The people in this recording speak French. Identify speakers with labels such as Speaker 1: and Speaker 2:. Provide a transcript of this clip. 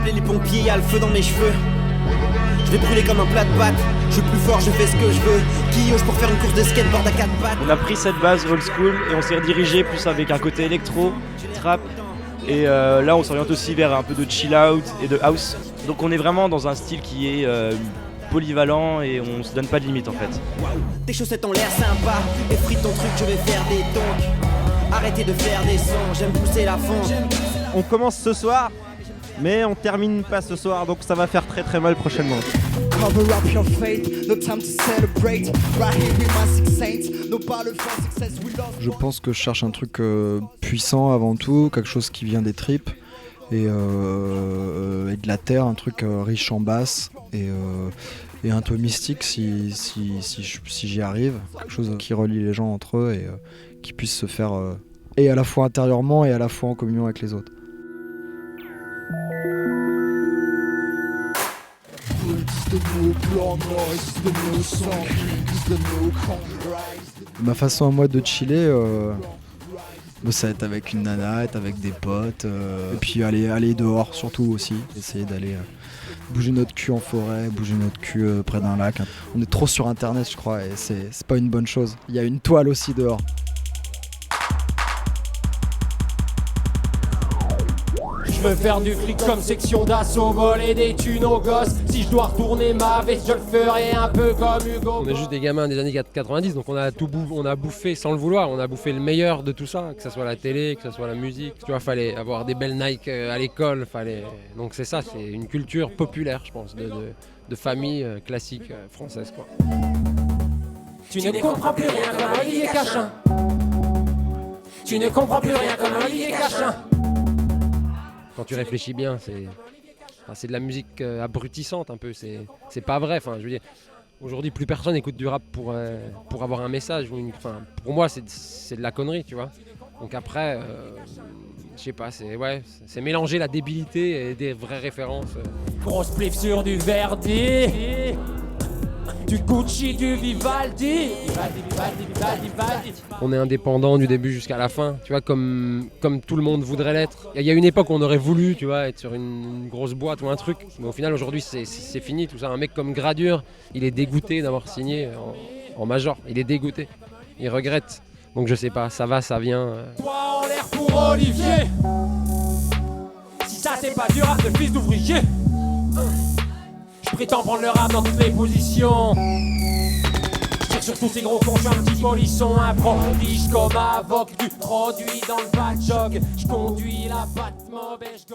Speaker 1: appeler les pompiers, y'a le feu dans mes cheveux. Je vais brûler comme un plat de pâtes. Je suis plus fort, je fais ce que je veux. Qui ose pour faire une course de skateboard à 4 pattes.
Speaker 2: On a pris cette base old school et on s'est redirigé plus avec un côté électro, trap. Et là on s'oriente aussi vers un peu de chill out et de house. Donc on est vraiment dans un style qui est polyvalent et on se donne pas de limite en fait.
Speaker 1: Tes chaussettes ont l'air sympa. Effrite ton truc, je vais faire des tonks. Arrêtez de faire des sons, j'aime pousser la fonte.
Speaker 3: On commence ce soir, mais on termine pas ce soir, donc ça va faire très très mal prochainement.
Speaker 4: Cover up your fate, no time to celebrate. Right here with my six saints, no battle for success we love.
Speaker 5: Je pense que je cherche un truc puissant avant tout, quelque chose qui vient des tripes et de la terre, un truc riche en basse et un peu mystique si j'y arrive, quelque chose qui relie les gens entre eux et qui puisse se faire et à la fois intérieurement et à la fois en communion avec les autres. Ma façon à moi de chiller, ça va être avec une nana, être avec des potes, et puis aller dehors surtout aussi, essayer d'aller bouger notre cul en forêt, bouger notre cul près d'un lac. On est trop sur internet je crois et c'est pas une bonne chose. Il y a une toile aussi dehors.
Speaker 6: Je veux faire du fric comme section d'assaut, voler des thunes aux gosses. Si je dois retourner ma veste, je le ferai un peu comme Hugo.
Speaker 7: On est juste des gamins des années 90, donc on a bouffé sans le vouloir, on a bouffé le meilleur de tout ça, que ce soit la télé, que ce soit la musique. Tu vois, fallait avoir des belles Nike à l'école, donc c'est ça, c'est une culture populaire, je pense, de famille classique française, quoi.
Speaker 6: Tu ne comprends plus rien comme Olivier Cachin. Tu ne comprends plus rien comme Olivier Cachin.
Speaker 7: Quand tu réfléchis bien, c'est de la musique abrutissante un peu, c'est pas vrai. Enfin, je veux dire, aujourd'hui, plus personne écoute du rap pour avoir un message. Pour moi, c'est de la connerie, tu vois. Donc après, je sais pas, c'est mélanger la débilité et des vraies références.
Speaker 6: Grosse plif sur du Verdi, du Gucci, du Vivaldi.
Speaker 7: On est indépendant du début jusqu'à la fin, tu vois, comme tout le monde voudrait l'être. Il y a une époque où on aurait voulu, tu vois, être sur une grosse boîte ou un truc, mais au final aujourd'hui c'est fini tout ça. Un mec comme Gradure, il est dégoûté d'avoir signé en major, il est dégoûté, il regrette. Donc je sais pas, ça va, ça vient.
Speaker 6: Toi en l'air pour Olivier. Si ça c'est pas du rap de fils d'ouvrier. Je prétends prendre le rap dans toutes les positions. Je tire sur tous ces gros cons, je suis un petit polisson, un prodige comme avoc du produit dans le bad jog. Je conduis la Batmob et je